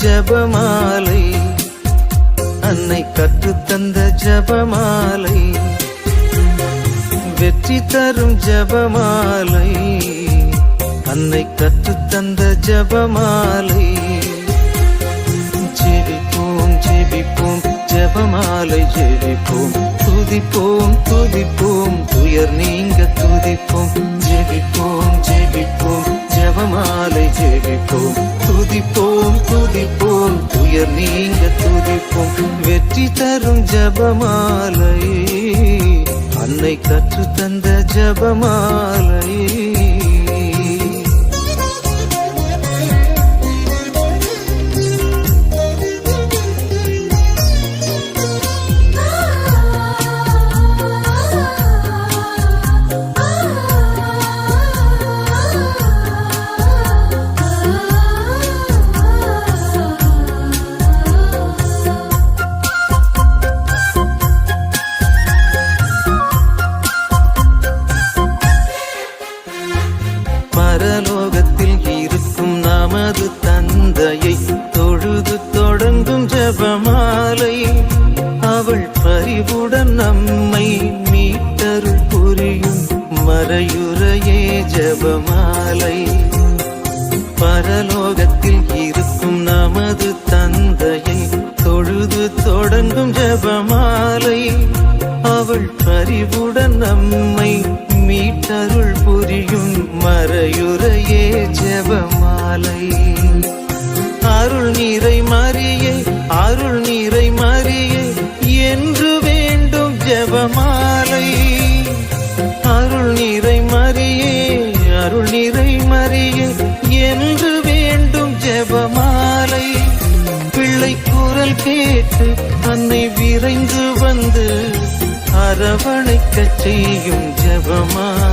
ஜபமாலை, அன்னை கற்றுத்தந்த ஜபமாலை, வெற்றி தரும் ஜபமாலை, அன்னை கற்றுத்தந்த ஜபமாலை. ஜெபிப்போம் ஜெபிப்போம் ஜபமாலை ஜெபிப்போம், துதிப்போம் துதிப்போம் துயர் நீங்க துதிப்போம். ஜெபிப்போம் ஜெபிப்போம் ஜபமாலை ஜெபிப்போம், துதிப்போம் துதிப்போம் துயர் நீங்க துதிப்போம். வெற்றி தரும் ஜபமாலை, அன்னை கற்றுத்தந்த ஜபமாலை. பரலோகத்தில் இருக்கும் நமது தந்தையை தொழுது தொடங்கும் ஜபமாலை, அவள் பரிவுடன் நம்மை மீட்டருள் புரியும் மறையுறையே ஜபமாலை. பரலோகத்தில் இருக்கும் நமது தந்தையை தொழுது தொடங்கும் ஜபமாலை, அவள் பரிவுடன் நம்மை மீட்டருள் புரியும் மறையுறையே ஜபமாலை. அருள் நீரை மரியே அருள் நீரை மரியே என்று வேண்டும் ஜபமாலை. அருள் நீரை மரியே அருள் நீரை மரியே என்று வேண்டும் ஜபமாலை. பிள்ளை குரல் கேட்டு அன்னை விரைந்து வந்து அரவணைக்கச் செய்யும் ஜபமாலை.